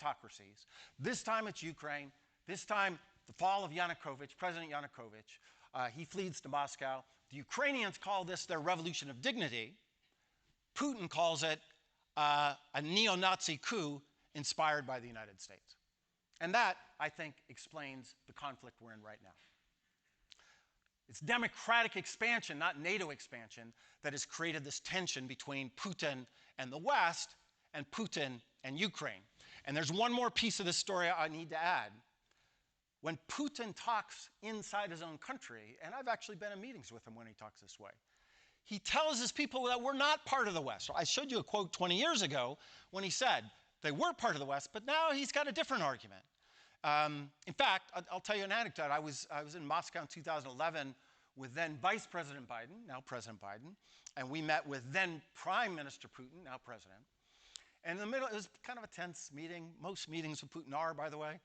autocracies. This time it's Ukraine. This time, the fall of Yanukovych, President Yanukovych. He flees to Moscow. The Ukrainians call this their revolution of dignity. Putin calls it a neo-Nazi coup inspired by the United States. And that, I think, explains the conflict we're in right now. It's democratic expansion, not NATO expansion, that has created this tension between Putin and the West and Putin and Ukraine. And there's one more piece of this story I need to add. When Putin talks inside his own country, and I've actually been in meetings with him when he talks this way, he tells his people that we're not part of the West. I showed you a quote 20 years ago when he said they were part of the West, but now he's got a different argument. In fact, I'll tell you an anecdote. I was in Moscow in 2011 with then Vice President Biden, now President Biden, and we met with then Prime Minister Putin, now President. And in the middle, it was kind of a tense meeting. Most meetings with Putin are, by the way.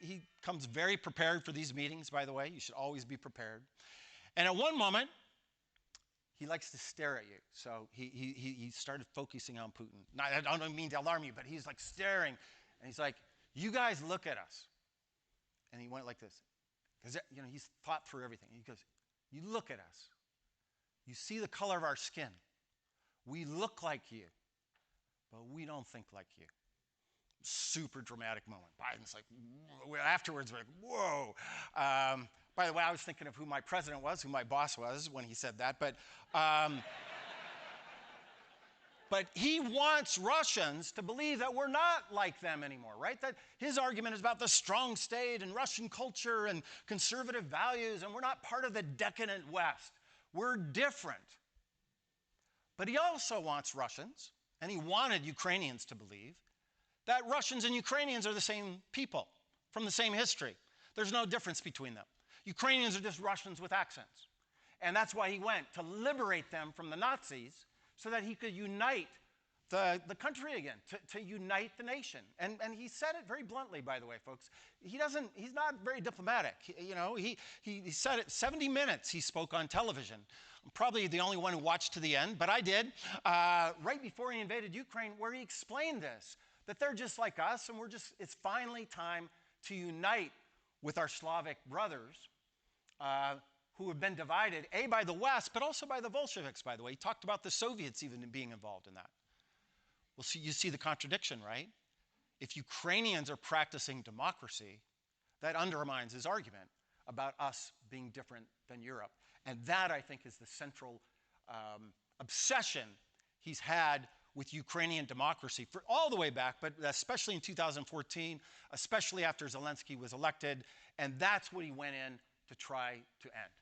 He comes very prepared for these meetings, by the way. You should always be prepared. And at one moment, he likes to stare at you. So he started focusing on Putin. Now, I don't mean to alarm you, but he's like staring. And he's like, you guys look at us. And he went like this. Because he's thought through everything. He goes, you look at us. You see the color of our skin. We look like you, but we don't think like you. Super dramatic moment. Biden's like, afterwards, we're like, whoa. By the way, I was thinking of who my president was, who my boss was when he said that. But he wants Russians to believe that we're not like them anymore, right? That his argument is about the strong state and Russian culture and conservative values, and we're not part of the decadent West. We're different. But he also wants Russians, and he wanted Ukrainians to believe, that Russians and Ukrainians are the same people from the same history. There's no difference between them. Ukrainians are just Russians with accents. And that's why he went, to liberate them from the Nazis so that he could unite the country again, to unite the nation. And he said it very bluntly, by the way, folks. He's not very diplomatic. He said it 70 minutes he spoke on television. I'm probably the only one who watched to the end, but I did, right before he invaded Ukraine, where he explained this, that they're just like us, and it's finally time to unite with our Slavic brothers who have been divided, by the West, but also by the Bolsheviks, by the way. He talked about the Soviets even being involved in that. Well, you see the contradiction, right? If Ukrainians are practicing democracy, that undermines his argument about us being different than Europe. And that, I think, is the central obsession he's had with Ukrainian democracy for all the way back, but especially in 2014, especially after Zelensky was elected. And that's what he went in to try to end.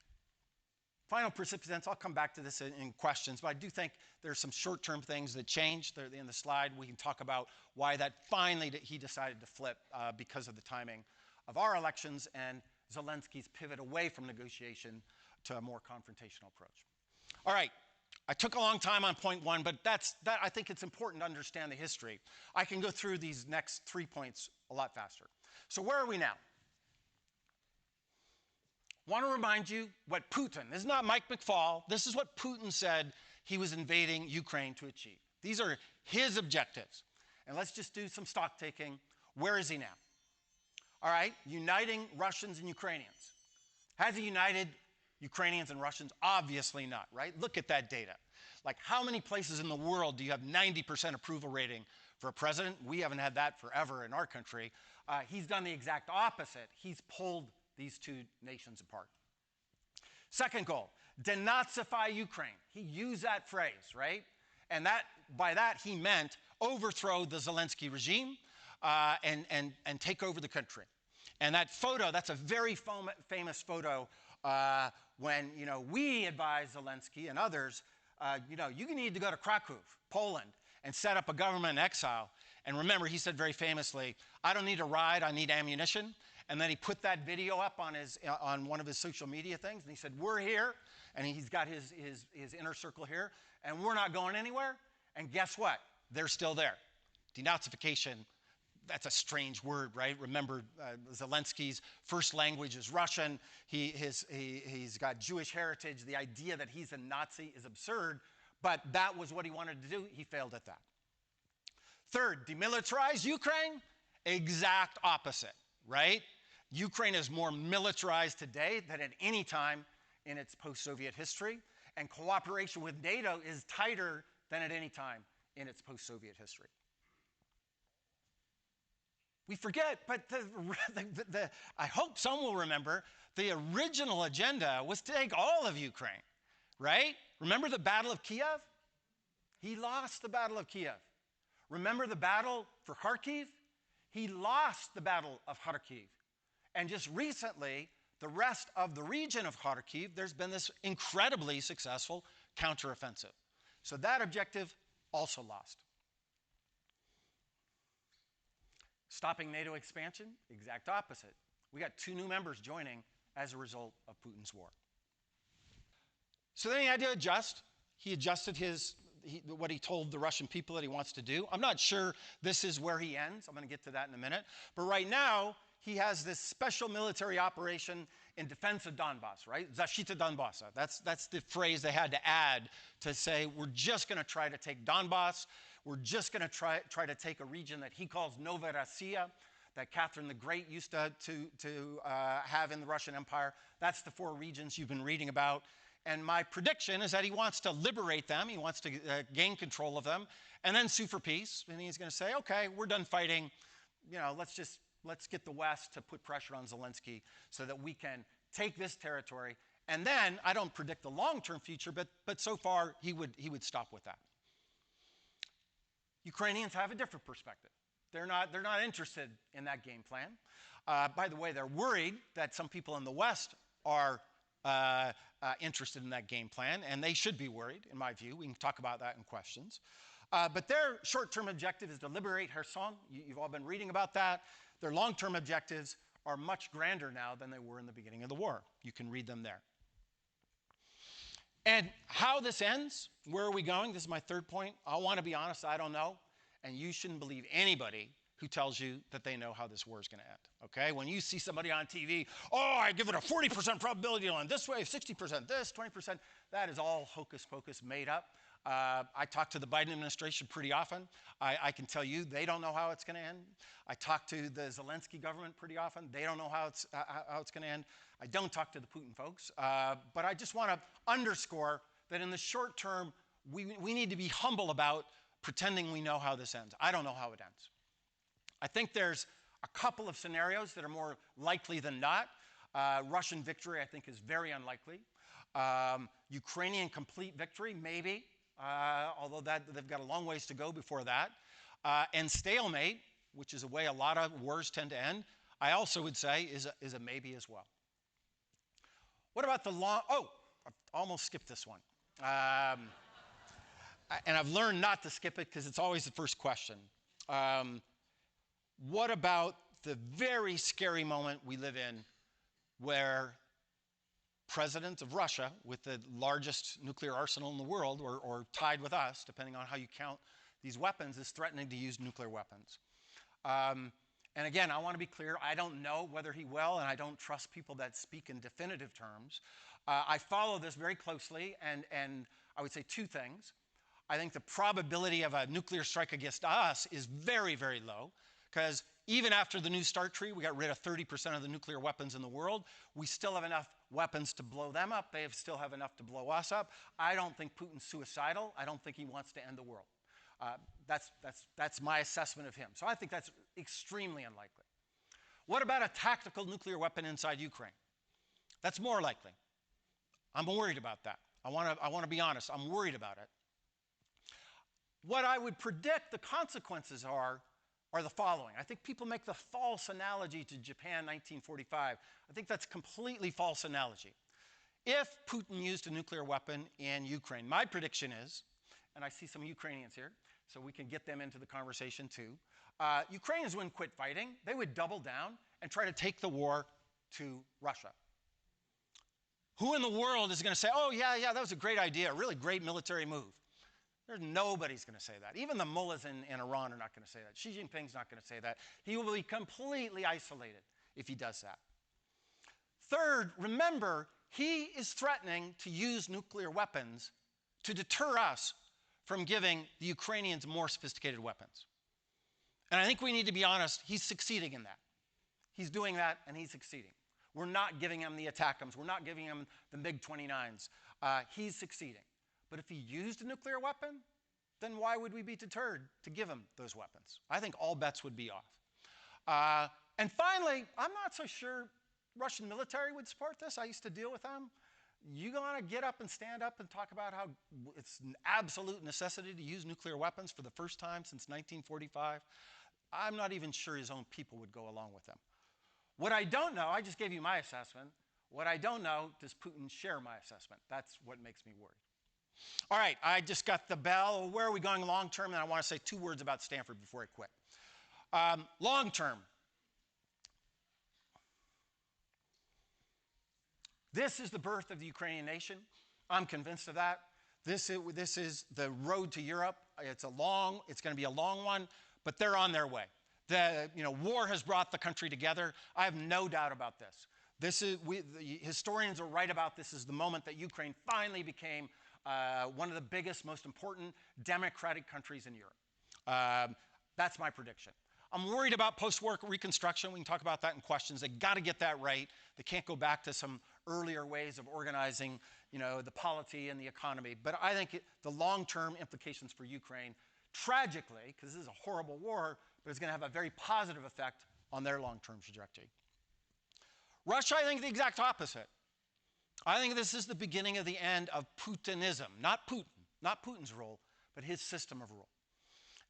Final precipitants, I'll come back to this in questions, but I do think there's some short-term things that changed. They're in the slide. We can talk about why that finally he decided to flip because of the timing of our elections and Zelensky's pivot away from negotiation to a more confrontational approach. All right, I took a long time on point one, but I think it's important to understand the history. I can go through these next 3 points a lot faster. So where are we now? Want to remind you what Putin, this is not Mike McFaul, this is what Putin said he was invading Ukraine to achieve. These are his objectives. And let's just do some stock taking. Where is he now? All right, uniting Russians and Ukrainians. Has he united Ukrainians and Russians? Obviously not, right? Look at that data. Like, how many places in the world do you have 90% approval rating for a president? We haven't had that forever in our country. He's done the exact opposite. He's pulled these two nations apart. Second goal, denazify Ukraine. He used that phrase, right? And by that he meant overthrow the Zelensky regime and take over the country. And that photo, that's a very famous photo when we advised Zelensky and others, you need to go to Krakow, Poland, and set up a government in exile. And remember, he said very famously, I don't need a ride, I need ammunition. And then he put that video up on one of his social media things, and he said, we're here, and he's got his inner circle here, and we're not going anywhere. And guess what? They're still there. Denazification, that's a strange word, right? Remember, Zelensky's first language is Russian. He's got Jewish heritage. The idea that he's a Nazi is absurd, but that was what he wanted to do. He failed at that. Third, demilitarize Ukraine, exact opposite, right? Ukraine is more militarized today than at any time in its post-Soviet history, and cooperation with NATO is tighter than at any time in its post-Soviet history. We forget, but I hope some will remember, the original agenda was to take all of Ukraine, right? Remember the Battle of Kiev? He lost the Battle of Kiev. Remember the battle for Kharkiv? He lost the Battle of Kharkiv. And just recently, the rest of the region of Kharkiv, there's been this incredibly successful counteroffensive. So that objective also lost. Stopping NATO expansion, exact opposite. We got 2 new members joining as a result of Putin's war. So then he had to adjust. He adjusted what he told the Russian people that he wants to do. I'm not sure this is where he ends. I'm going to get to that in a minute. But right now, he has this special military operation in defense of Donbass, right? Защита Donbassa. That's the phrase they had to add to say, we're just going to try to take Donbass. We're just going to try to take a region that he calls Novaya Russia, that Catherine the Great used to have in the Russian Empire. That's the 4 regions you've been reading about. And my prediction is that he wants to liberate them. He wants to gain control of them and then sue for peace. And he's going to say, okay, we're done fighting. You know, let's get the West to put pressure on Zelensky so that we can take this territory. And then, I don't predict the long-term future, but so far he would stop with that. Ukrainians have a different perspective. They're not interested in that game plan. By the way, they're worried that some people in the West are interested in that game plan, and they should be worried, in my view. We can talk about that in questions. But their short-term objective is to liberate Kherson. You've all been reading about that. Their long-term objectives are much grander now than they were in the beginning of the war. You can read them there. And how this ends, where are we going? This is my third point. I want to be honest, I don't know. And you shouldn't believe anybody who tells you that they know how this war is going to end, okay? When you see somebody on TV, oh, I give it a 40% probability on this way, 60% this, 20%, that is all hocus pocus made up. I talk to the Biden administration pretty often. I can tell you they don't know how it's going to end. I talk to the Zelensky government pretty often. They don't know how it's going to end. I don't talk to the Putin folks. But I just want to underscore that in the short term, we need to be humble about pretending we know how this ends. I don't know how it ends. I think there's a couple of scenarios that are more likely than not. Russian victory, I think, is very unlikely. Ukrainian complete victory, maybe, although they've got a long ways to go before that. And stalemate, which is a way a lot of wars tend to end, I also would say is a maybe as well. What about the long... Oh, I almost skipped this one. And I've learned not to skip it because it's always the first question. What about the very scary moment we live in where president of Russia, with the largest nuclear arsenal in the world, or tied with us, depending on how you count these weapons, is threatening to use nuclear weapons? And again, I want to be clear, I don't know whether he will, and I don't trust people that speak in definitive terms. I follow this very closely, and I would say 2 things. I think the probability of a nuclear strike against us is very, very low, because even after the New START treaty, we got rid of 30% of the nuclear weapons in the world. We still have enough weapons to blow them up. They still have enough to blow us up. I don't think Putin's suicidal. I don't think he wants to end the world. That's my assessment of him. So I think that's extremely unlikely. What about a tactical nuclear weapon inside Ukraine? That's more likely. I'm worried about that. I want to be honest. I'm worried about it. What I would predict the consequences are the following. I think people make the false analogy to Japan 1945. I think that's a completely false analogy. If Putin used a nuclear weapon in Ukraine, my prediction is, and I see some Ukrainians here, so we can get them into the conversation too, Ukrainians wouldn't quit fighting. They would double down and try to take the war to Russia. Who in the world is going to say, oh, yeah, that was a great idea, a really great military move? Nobody's going to say that. Even the mullahs in Iran are not going to say that. Xi Jinping's not going to say that. He will be completely isolated if he does that. Third, remember, he is threatening to use nuclear weapons to deter us from giving the Ukrainians more sophisticated weapons. And I think we need to be honest, he's succeeding in that. He's doing that, and he's succeeding. We're not giving him the ATACMS. We're not giving him the MiG-29s. He's succeeding. But if he used a nuclear weapon, then why would we be deterred to give him those weapons? I think all bets would be off. And finally, I'm not so sure Russian military would support this. I used to deal with them. You want to get up and stand up and talk about how it's an absolute necessity to use nuclear weapons for the first time since 1945? I'm not even sure his own people would go along with them. What I don't know, I just gave you my assessment. What I don't know, does Putin share my assessment? That's what makes me worried. All right, I just got the bell. Where are we going long term? And I want to say 2 words about Stanford before I quit. Long term. This is the birth of the Ukrainian nation. I'm convinced of that. This is the road to Europe. It's going to be a long one, but they're on their way. War has brought the country together. I have no doubt about this. The historians are right about this. Is the moment that Ukraine finally became one of the biggest, most important democratic countries in Europe. That's my prediction. I'm worried about post-war reconstruction. We can talk about that in questions. They got to get that right. They can't go back to some earlier ways of organizing, the polity and the economy. But I think the long-term implications for Ukraine, tragically, because this is a horrible war, but it's going to have a very positive effect on their long-term trajectory. Russia, I think the exact opposite. I think this is the beginning of the end of Putinism. Not Putin, not Putin's rule, but his system of rule.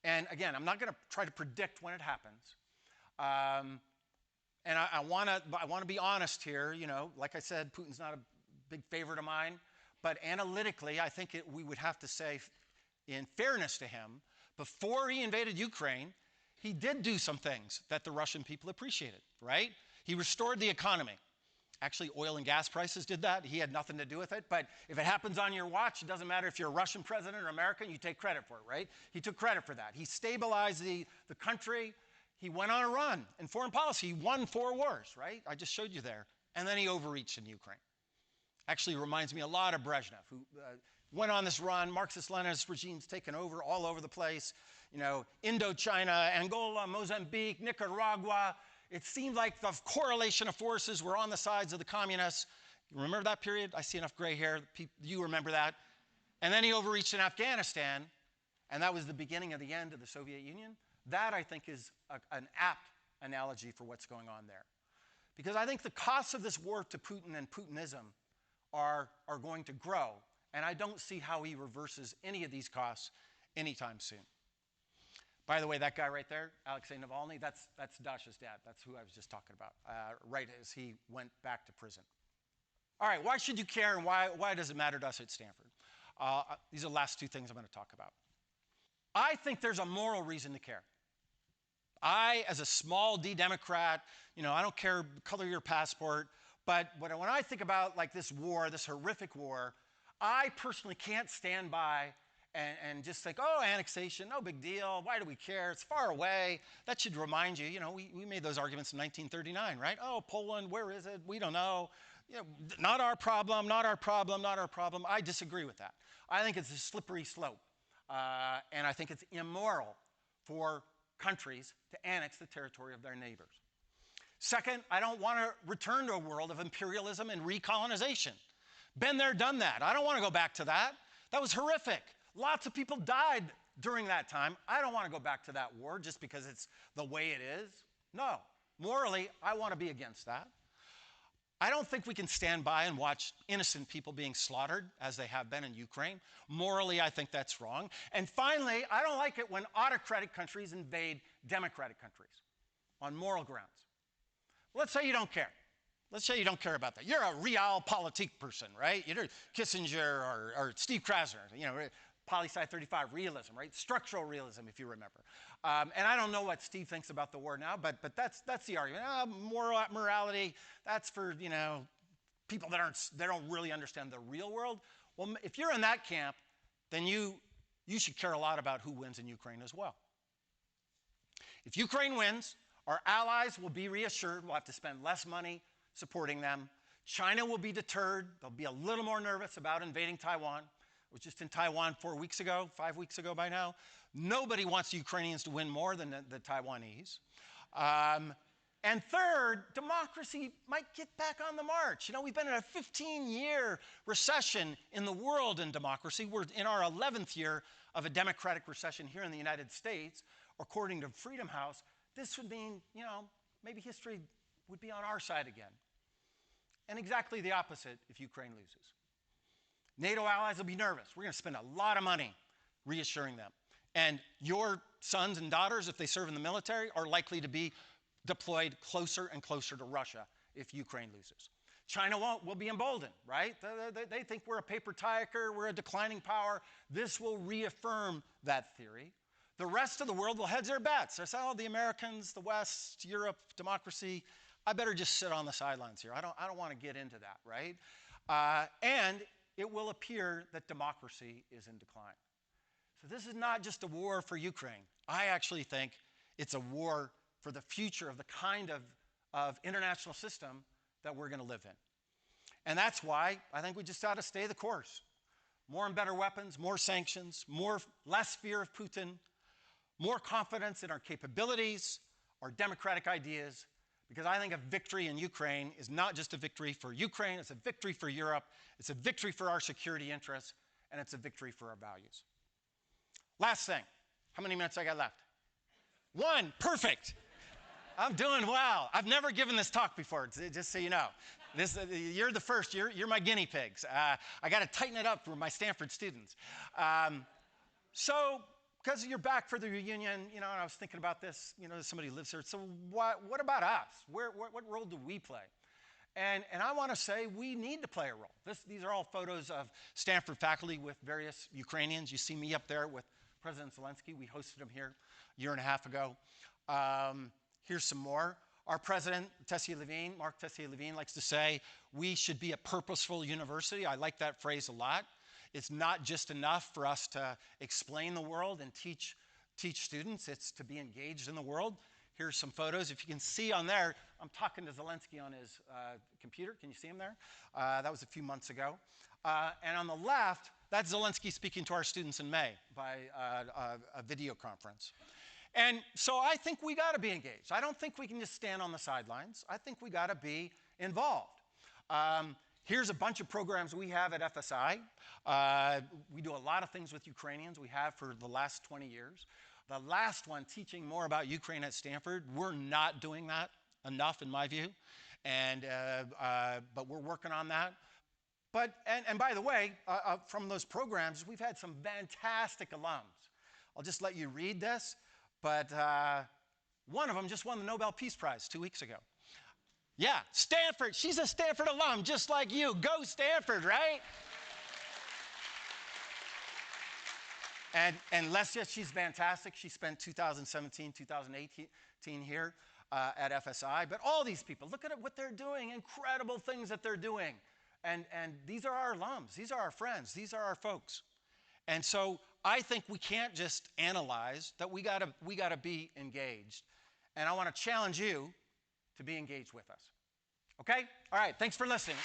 And again, I'm not going to try to predict when it happens. And I want to be honest here. Like I said, Putin's not a big favorite of mine. But analytically, I think we would have to say, in fairness to him, before he invaded Ukraine, he did do some things that the Russian people appreciated, right? He restored the economy. Actually, oil and gas prices did that. He had nothing to do with it. But if it happens on your watch, it doesn't matter if you're a Russian president or American, you take credit for it, right? He took credit for that. He stabilized the country. He went on a run in foreign policy. He won 4 wars, right? I just showed you there. And then he overreached in Ukraine. Actually reminds me a lot of Brezhnev, who went on this run. Marxist-Leninist regimes taken over all over the place. Indochina, Angola, Mozambique, Nicaragua. It seemed like the correlation of forces were on the sides of the communists. You remember that period? I see enough gray hair. You remember that. And then he overreached in Afghanistan, and that was the beginning of the end of the Soviet Union. That, I think, is an apt analogy for what's going on there. Because I think the costs of this war to Putin and Putinism are going to grow, and I don't see how he reverses any of these costs anytime soon. By the way, that guy right there, Alexei Navalny, that's Dasha's dad. That's who I was just talking about, right as he went back to prison. All right, why should you care, and why does it matter to us at Stanford? These are the last 2 things I'm going to talk about. I think there's a moral reason to care. I, as a small D Democrat, I don't care color your passport, but when I think about like this war, this horrific war, I personally can't stand by and just think, oh, annexation, no big deal. Why do we care? It's far away. That should remind you, we made those arguments in 1939, right? Oh, Poland, where is it? We don't know. Not our problem, not our problem, not our problem. I disagree with that. I think it's a slippery slope. And I think it's immoral for countries to annex the territory of their neighbors. Second, I don't want to return to a world of imperialism and recolonization. Been there, done that. I don't want to go back to that. That was horrific. Lots of people died during that time. I don't want to go back to that war just because it's the way it is. No. Morally, I want to be against that. I don't think we can stand by and watch innocent people being slaughtered as they have been in Ukraine. Morally, I think that's wrong. And finally, I don't like it when autocratic countries invade democratic countries on moral grounds. Let's say you don't care. Let's say you don't care about that. You're a realpolitik person, right? You're Kissinger or Steve Krasner, Poli-sci 35, realism, right? Structural realism, if you remember. And I don't know what Steve thinks about the war now, but that's the argument. Morality, that's for, people that don't really understand the real world. Well, if you're in that camp, then you should care a lot about who wins in Ukraine as well. If Ukraine wins, our allies will be reassured. We'll have to spend less money supporting them. China will be deterred. They'll be a little more nervous about invading Taiwan. I was just in Taiwan 5 weeks ago by now. Nobody wants the Ukrainians to win more than the Taiwanese. And third, democracy might get back on the march. You know, we've been in a 15-year recession in the world in democracy. We're in our 11th year of a democratic recession here in the United States. According to Freedom House, this would mean, you know, maybe history would be on our side again. And exactly the opposite if Ukraine loses. NATO allies will be nervous. We're going to spend a lot of money reassuring them. And your sons and daughters, if they serve in the military, are likely to be deployed closer and closer to Russia if Ukraine loses. China will be emboldened, right? They think we're a paper tiger, we're a declining power. This will reaffirm that theory. The rest of the world will hedge their bets. They say, oh, the Americans, the West, Europe, democracy, I better just sit on the sidelines here. I don't want to get into that, right? And it will appear that democracy is in decline. So this is not just a war for Ukraine. I actually think it's a war for the future of the kind of international system that we're going to live in. And that's why I think we just ought to stay the course. More and better weapons, more sanctions, less fear of Putin, more confidence in our capabilities, our democratic ideas, because I think a victory in Ukraine is not just a victory for Ukraine, it's a victory for Europe, it's a victory for our security interests, and it's a victory for our values. Last thing, how many minutes I got left? 1, perfect. I'm doing well. I've never given this talk before, just so you know. You're the first, you're my guinea pigs. I got to tighten it up for my Stanford students. So, because you're back for the reunion, you know, and I was thinking about this, you know, somebody lives here. So what about us? What role do we play? And I want to say we need to play a role. These are all photos of Stanford faculty with various Ukrainians. You see me up there with President Zelensky. We hosted him here a year and a half ago. Here's some more. Our president, Mark Tessier-Levine, likes to say, we should be a purposeful university. I like that phrase a lot. It's not just enough for us to explain the world and teach students. It's to be engaged in the world. Here's some photos. If you can see on there, I'm talking to Zelensky on his computer. Can you see him there? That was a few months ago. And on the left, that's Zelensky speaking to our students in May by a video conference. And so I think we got to be engaged. I don't think we can just stand on the sidelines. I think we got to be involved. Here's a bunch of programs we have at FSI. We do a lot of things with Ukrainians. We have for the last 20 years. The last one, teaching more about Ukraine at Stanford, we're not doing that enough in my view. But we're working on that. And by the way, from those programs, we've had some fantastic alums. I'll just let you read this. But one of them just won the Nobel Peace Prize 2 weeks ago. Yeah, Stanford. She's a Stanford alum, just like you. Go Stanford, right? And Lesya, she's fantastic. She spent 2017, 2018 here at FSI. But all these people, look at what they're doing, incredible things that they're doing. And these are our alums. These are our friends. These are our folks. And so I think we can't just analyze, that we gotta be engaged. And I want to challenge you to be engaged with us. Okay? All right, thanks for listening.